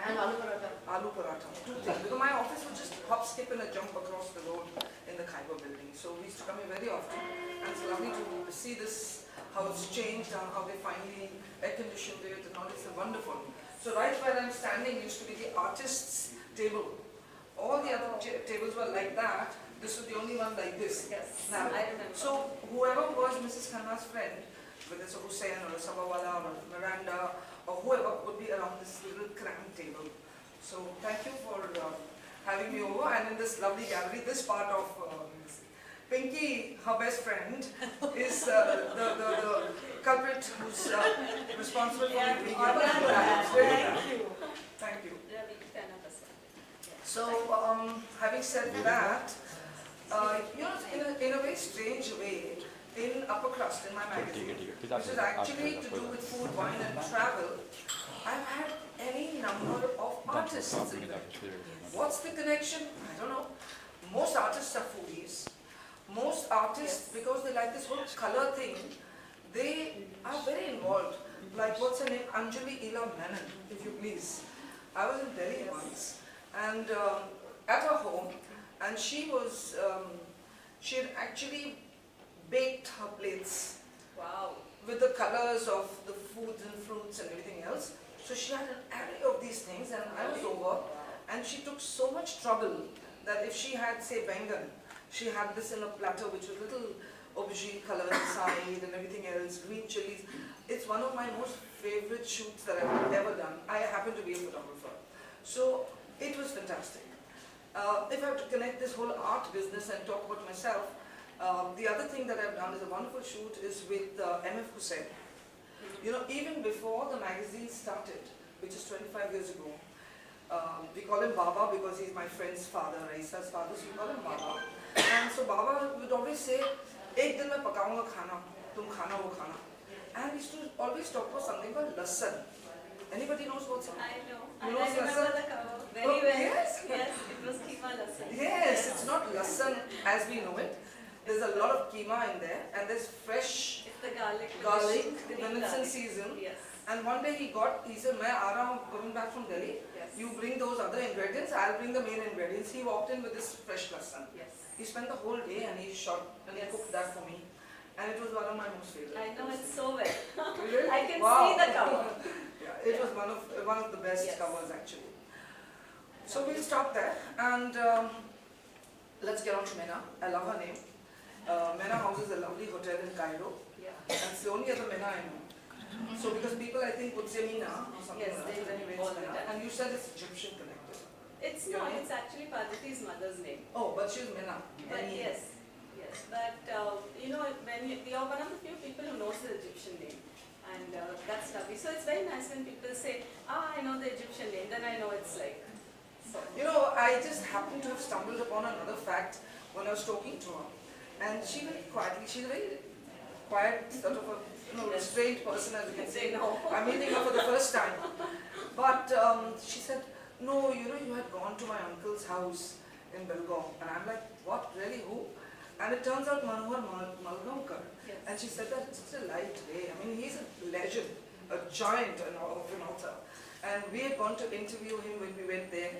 And Aloo paratha. aloo paratha. Two things. Because my office would just hop, skip and a jump across the road in the Khyber building. So we used to come here very often. And it's lovely to see this, how it's changed, how they finally air-conditioned it and all. It's wonderful. So right where I'm standing used to be the artist's table. All the other tables were like that. This was the only one like this. Yes, Now, I remember. so whoever was Mrs. Khanna's friend, whether it's a Hussain or a Sabawala or a Miranda or whoever, would be around this little cramped table. So thank you for having me over, and in this lovely gallery, this part of Pinky, her best friend, is the culprit who's responsible for the vegan. Thank you. Thank you. Ravi, 10%. So, having said that, in a very strange way, in upper crust, in my magazine, which is actually to do with food, wine and travel, I've had any number of artists in there. What's the connection? I don't know. Most artists are foodies. Most artists, because they like this whole color thing, they are very involved. Like, what's her name? Anjali Ila Menon, if you please. I was in Delhi once, and at her home, and she had actually baked her plates. Wow. With the colors of the foods and fruits and everything else. So she had an array of these things, and I was over, and she took so much trouble that if she had, say, bengan, she had this in a platter which was little aubergine color inside and everything else, green chilies. It's one of my most favorite shoots that I've ever done. I happen to be a photographer. So it was fantastic. If I have to connect this whole art business and talk about myself, the other thing that I've done is a wonderful shoot is with M.F. Hussain. You know, even before the magazine started, which is 25 years ago, we call him Baba because he's my friend's father, Raisa's father, so we call him Baba. And so Baba would always say, "Ek din main pakaunga khana, tum khana wo khana." And he used to always talk about something called lassan. Anybody knows what's it? I know. You know I remember lassan? the cover very well. Yes. Yes, it was keema lassan. Yes, it's not lassan as we know it. There's a lot of keema in there, and there's fresh It's the garlic. when it's in season. Yes. And one day he said, "Main aa raha hu, coming back from Delhi. Yes. You bring those other ingredients, I'll bring the main ingredients." He walked in with this fresh lassan. Yes. He spent the whole day and he shot and he cooked that for me. And it was one of my most favorite. I know it so well. Really? I can Wow. see the cover. Yeah, it was one of the best Yes. covers actually. So we'll stop there and let's get on to Mena. I love her name. Mena House is a lovely hotel in Cairo. Yeah. And it's the only other Mena I know. So because people I think would say Mena or something Yes, like they that. do Anyway, all it's the Mena. time. And you said it's Egyptian connected. It's not. It's actually Parvati's mother's name. Oh, but she's Mena. But yes. But you know, when you're one of the few people who knows the Egyptian name, and that's lovely. So it's very nice when people say, "Ah, I know the Egyptian name." Then I know it's like. So. You know, I just happened to have stumbled upon another fact when I was talking to her. And she very quietly, she's a very quiet, sort of a restrained person, as you can say. No. I'm meeting her for the first time. But she said, "No, you know, you had gone to my uncle's house in Belgaum." And I'm like, "What, really, who?" And it turns out Mena Malgavkar. Yes. And she said that it's such a light way. I mean, he's a legend, a giant of an author. And we had gone to interview him when we went there.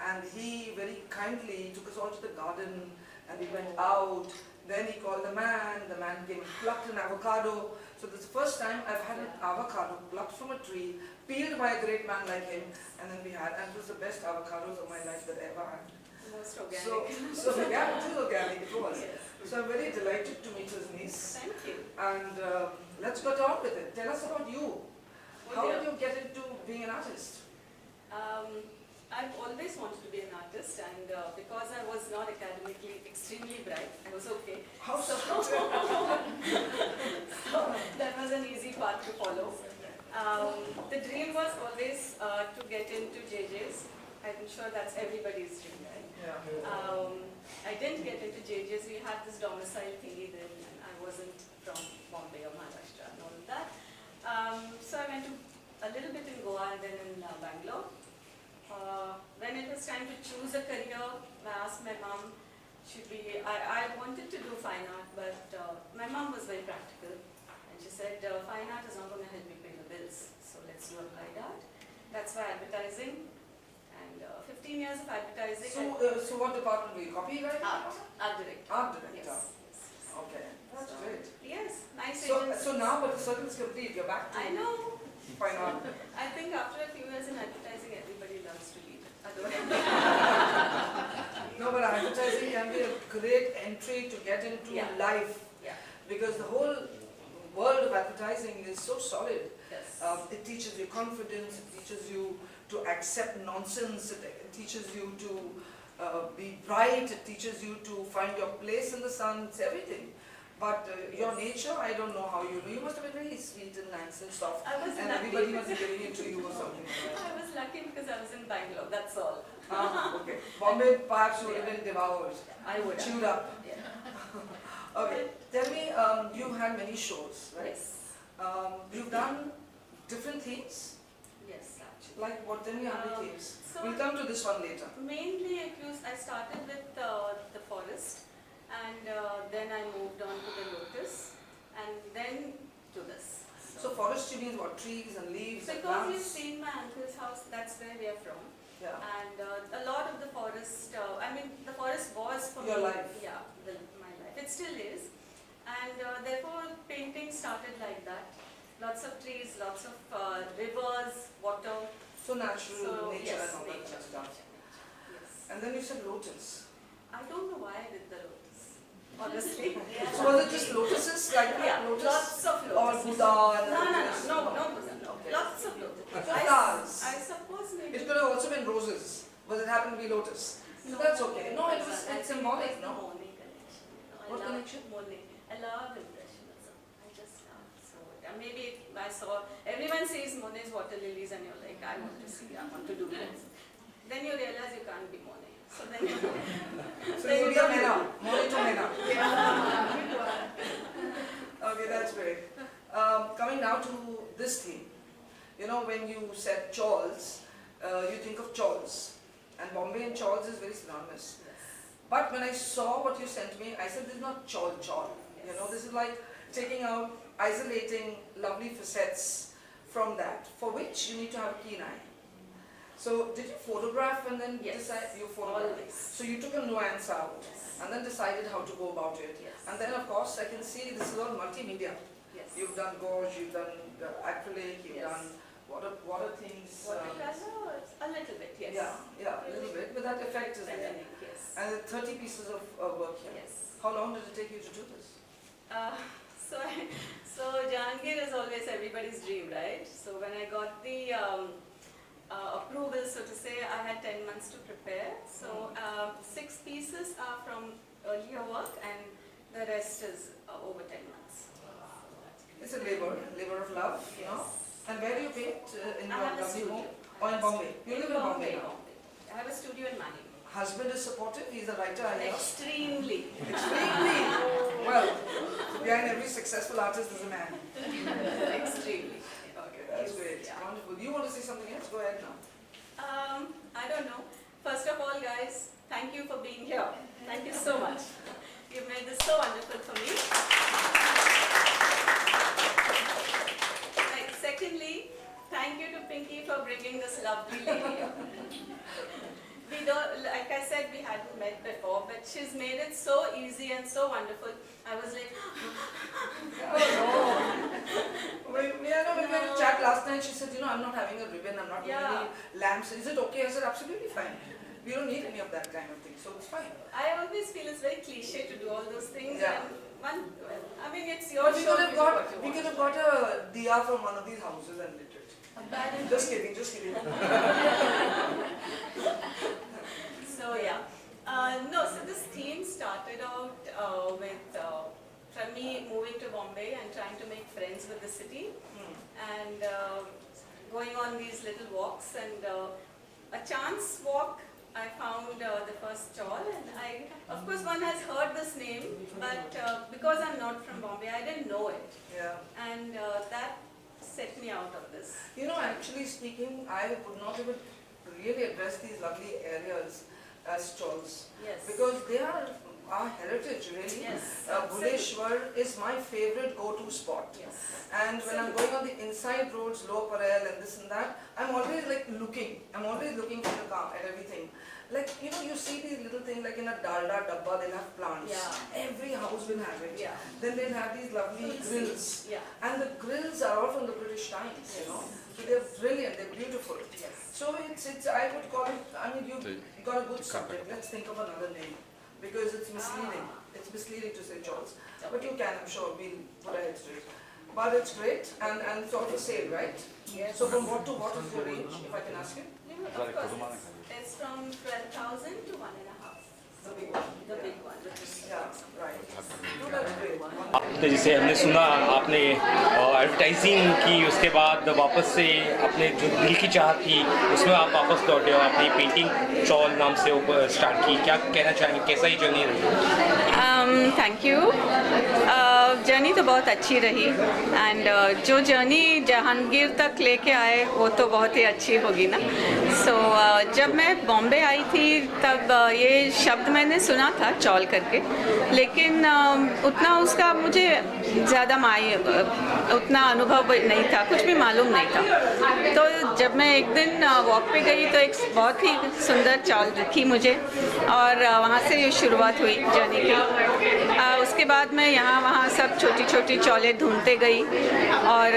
And he very kindly took us all to the garden and we went out. Then he called the man came and plucked an avocado. So this is the first time I've had an avocado plucked from a tree, peeled by a great man like him, and then we had, and it was the best avocados of my life that I ever had. Most organic. So yeah, it was organic, it was. Yes. So I'm very delighted to meet his niece. Thank you. And let's go on with it. Tell us about you. How did you get into being an artist? I've always wanted to be an artist, and because I was not academically extremely bright, I was okay. How so? So that was an easy path to follow. The dream was always to get into JJ's. I'm sure that's everybody's dream, right? Yeah. I didn't get into JJ's. We had this domicile thingy then, and I wasn't from Bombay or Maharashtra and all of that. So I went to a little bit in Goa and then in Bangalore. When it was time to choose a career, I asked my mom, I wanted to do fine art, but my mom was very practical. And she said, fine art is not going to help me pay the bills, so let's do applied art. That's why advertising, and 15 years of advertising. So what department were you? Copyright? Art director. Art director. Yes. Okay, that's So, great. Yes, nice So agencies. now but the circle is complete, you're back to I know. fine art. I think after a few years in advertising, everybody learns to read. Otherwise, No, but advertising can be a great entry to get into Yeah. life, yeah. because the whole world of advertising is so solid. Yes. It teaches you confidence, it teaches you to accept nonsense, it teaches you to be bright, it teaches you to find your place in the sun, it's everything. But your nature, I don't know how you must have been very sweet and nice and soft, I was and lucky everybody must be because- getting into you or something like that. I was lucky because I was in Bangalore, that's all. Okay. Bombay perhaps would have been devoured, I would have. chewed up. Yeah. Okay, tell me, you had many shows, right? Yes. You've done different themes? Yes, actually. Like what, tell me how many Um, themes? so- We'll come to this one later. Mainly I started with the forest, and then I moved on to the lotus, and then to this. So forestry means what, trees and leaves and Because you've plants? seen my uncle's house, that's where we are from. Yeah. And a lot of the forest, the forest was for Your me. life. Yeah, my life. It still is. And therefore, painting started like that. Lots of trees, lots of rivers, water. So natural, So, nature yes, and all that nature, kind of stuff. nature. Yes. And then you said lotus. I don't know why I did the lotus. Honestly. So was it just lotuses, like Yeah, lotus? lots of Or lotus. Buddha? and No, lotus? no, Buddha, no. Okay. Lots of lotus. Flowers. I suppose maybe. It could have also been roses, but it happened to be lotus. So that's okay. No, it's symbolic, no? Monet connection. What connection? Monet. I love impressionism. I just love so. Maybe I saw everyone says Monet's water lilies, and you're like, I want to see, I want to do this. Then you realize you can't be Monet. So then you. So then you you be a don't Mena, do Monet to Mena. Yeah. Okay, that's great. Coming now to this theme. You know, when you said Chawls, you think of Chawls. And Bombay and Chawls is very synonymous. Yes. But when I saw what you sent me, I said this is not Chawl. You know, this is like taking out, isolating lovely facets from that, for which you need to have a keen eye. So did you photograph and then Yes. decide you photographed? Always. So you took a nuance out Yes. and then decided how to go about it. Yes. And then of course I can see this is all multimedia. Yes. You've done gauze, you've done acrylic, you've Yes. done water things. Watercolor, a little bit, yes. Yeah, a little bit, but that effect is there. Dynamic, yes. And 30 pieces of work here. Yes. How long did it take you to do this? So Jahangir is always everybody's dream, right? So when I got the approval, so to say, I had 10 months to prepare. So 6 pieces are from earlier work, and the rest is over 10 months. It's a labor of love, you know. Yes. And where do you paint? In I your have a lovely studio. home? Or in Bombay? You live in Bombay now. I have a studio in Mani. Husband is supportive, he's a writer, I hear. Extremely. Extremely! Well, behind every successful artist is a man. Extremely. Okay, that's great. Yeah. Wonderful. You want to say something else? Go ahead now. I don't know. First of all, guys, thank you for being here. Thank you so much. You've made this so wonderful for me. Right, secondly, thank you to Pinky for bringing this lovely lady here. We don't, like I said, we hadn't met before, but she's made it so easy and so wonderful. I was like, When we had a chat last night, she said, you know, I'm not having a ribbon, I'm not Yeah. having any lamps. Is it okay? I said, absolutely fine. We don't need any of that kind of thing, so it's fine. I always feel it's very cliche to do all those things. Yeah. And it's your But we show, could have do got what you we want. could have got a diya from one of these houses and lit it. Abandoned. Just kidding, just kidding. So yeah, no. So this theme started out with from me moving to Bombay and trying to make friends with the city, and going on these little walks, and a chance walk. I found the first Chawl, and of course, one has heard this name, but because I'm not from Bombay, I didn't know it, Yeah. and that set me out of this. You know, actually speaking, I would not even really address these lovely areas as chawls. Yes. Because they are our heritage, really. Yes. Bhuleshwar is my favorite go-to spot. Yes. And when I'm going on the inside roads, Lower Parel and this and that, I'm always like looking. I'm always looking for the car and everything. Like, you know, you see these little things like in a dalda dabba, they'll have plants. Yeah. Every house will have it. Yeah. Then they'll have these lovely grills. Yeah. And the grills are all from the British times, you know. So they're brilliant, they're beautiful. Yes. So it's I would call it, I mean, you got a good subject. Let's think of another name. Because it's misleading. It's misleading to say Chawls. But you can, I'm sure, we'll put a head to it. But it's great, and it's all for sale, right? Yes. So from what to what is your range, if I can ask you? Of course, it's from 12,000 to 1.5. The big one. The big one, which is Yeah, right. No, that's great. तो जैसे हमने सुना आपने advertising की, उसके बाद वापस से अपने जो दिल की चाह थी उसमें आप वापस लौटे और अपनी पेंटिंग चॉल नाम से स्टार्ट की। क्या कहना चाहेंगे, कैसा ही जर्नी रही? Thank you. जर्नी तो बहुत अच्छी रही, एंड जो जर्नी जहांगीर तक लेके आए वो तो बहुत ही अच्छी होगी ना। सो जब मैं बॉम्बे आई थी तब ये शब्द मैंने सुना था चॉल करके, लेकिन उतना उसका मुझे ज़्यादा उतना अनुभव नहीं था, कुछ भी मालूम नहीं था। तो जब मैं एक दिन वॉक पे गई तो एक बहुत ही सुंदर चॉल दिखी मुझे, और वहाँ से ये शुरुआत हुई जर्नी की। उसके बाद मैं यहाँ वहाँ सब छोटी छोटी चॉलें ढूंढते गई, और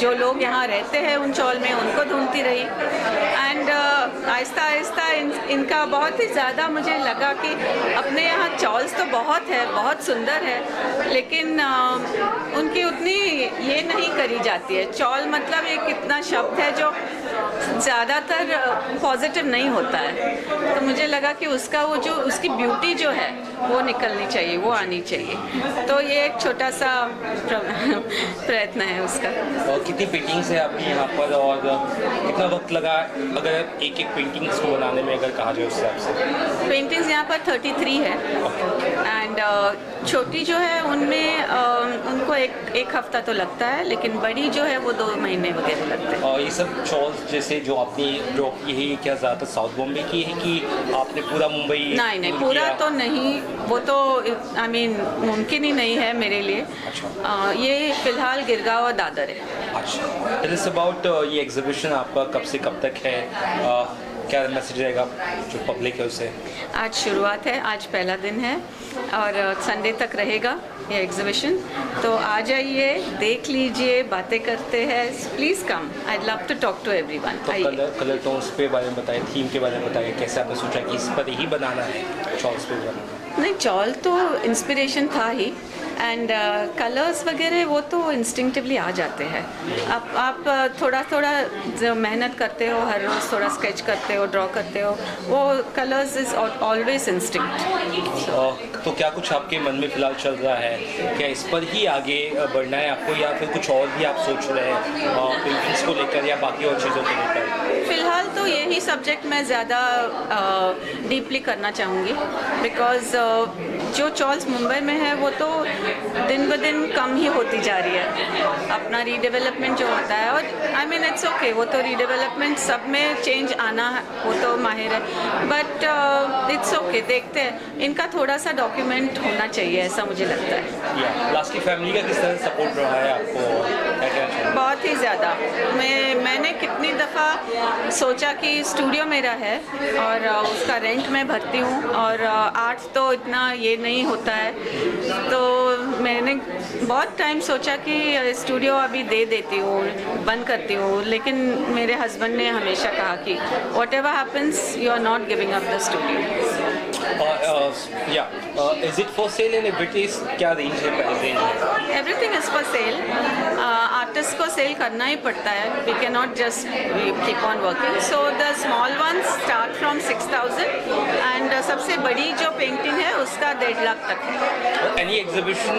जो लोग यहाँ रहते हैं उन चॉल में उनको ढूंढती रही, एंड आहिस्ता आहिस्ता इनका बहुत ही ज़्यादा मुझे लगा कि अपने यहाँ चॉल्स तो बहुत है, बहुत सुंदर है, लेकिन उनकी उतनी ये नहीं करी जाती है। चॉल मतलब एक इतना शब्द है जो ज़्यादातर पॉजिटिव नहीं होता है, तो मुझे लगा कि उसका वो जो उसकी ब्यूटी जो है वो निकलनी चाहिए, वो आनी चाहिए। तो ये एक छोटा सा प्रयत्न है उसका। और कितनी पेंटिंग्स है आपकी यहाँ पर, और कितना वक्त लगा अगर एक एक पेंटिंग्स को बनाने में, अगर कहा जाए उस हिसाब से? पेंटिंग्स यहाँ पर 33 है, एंड छोटी जो है उनमें उनको एक हफ्ता तो लगता है, लेकिन बड़ी जो है वो 2 महीने वगैरह लगते हैं। और ये सब चॉल्स जैसे जो आपने ड्रॉ की है, क्या ज़्यादातर साउथ बॉम्बे की है कि आपने पूरा मुंबई? नहीं, पूरा तो नहीं, वो तो आई मीन मुमकिन ही नहीं है मेरे लिए। अच्छा। ये फिलहाल गिरगांव और दादर है। अच्छा, टेल अस अबाउट ये एग्जीबिशन आपका कब से कब तक है, क्या मैसेज रहेगा जो पब्लिक है उसे? आज शुरुआत है, आज पहला दिन है, और संडे तक रहेगा ये एग्जीबिशन। तो आ जाइए, देख लीजिए, बातें करते हैं, please come, I love to talk to everyone. तो कलर टोन्स पे बारे में बताइए, थीम के बारे में बताइए, कैसे आपने सोचा कि इस पर ही बनाना है, चॉल्स पे बनाना है? नहीं, चॉल तो इंस्पिरेशन था ही, एंड कलर्स वगैरह वो तो इंस्टिंक्टिवली आ जाते हैं। आप थोड़ा थोड़ा जो मेहनत करते हो, हर रोज़ थोड़ा स्केच करते हो, ड्रॉ करते हो, वो कलर्स इज ऑलवेज इंस्टिंक्ट। तो क्या कुछ आपके मन में फ़िलहाल चल रहा है, क्या इस पर ही आगे बढ़ना है आपको, या फिर कुछ और भी आप सोच रहे हैं पेंटिंग्स को लेकर या बाकी और चीज़ों को लेकर? फ़िलहाल तो यही सब्जेक्ट मैं ज़्यादा डीपली करना चाहूँगी, बिकॉज़ जो चॉल्स मुंबई में है वो तो दिन ब दिन कम ही होती जा रही है। अपना रीडेवलपमेंट जो होता है, और आई मीन इट्स ओके, वो तो रीडेवलपमेंट सब में चेंज आना है, वो तो माहिर है, बट इट्स ओके, देखते हैं। इनका थोड़ा सा डॉक्यूमेंट होना चाहिए, ऐसा मुझे लगता है। लास्टली फैमिली का किस तरह सपोर्ट रहा है आपको? बहुत ही ज़्यादा। मैंने कितनी दफ़ा सोचा कि स्टूडियो मेरा है और उसका रेंट मैं भरती हूँ, और आर्ट तो इतना ये नहीं होता है, तो मैंने बहुत टाइम सोचा कि स्टूडियो अभी दे देती हूँ, बंद करती हूँ, लेकिन मेरे हस्बैंड ने हमेशा कहा कि whatever happens you are not giving up the studio. Is it for sale, and if it is, क्या रेंज है, प्राइस रेंज है? Everything is for sale. Artist को सेल करना ही पड़ता है, we can not just keep on working, so the small ones start from 6,000, and सबसे बड़ी जो पेंटिंग है उसका 1.5 लाख तक है। एनी एग्जीबिशन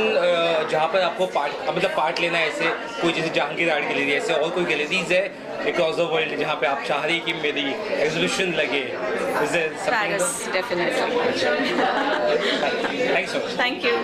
जहाँ पर आपको पार्ट लेना है, ऐसे कोई जैसे जहांगीर आर्ट गैलरी, ऐसे और कोई गैलरीज है अक्रॉस द वर्ल्ड जहाँ पे आप चाह रही कि मेरी एग्जीबिशन लगे? Paris, definitely. Thanks so much. Thank you.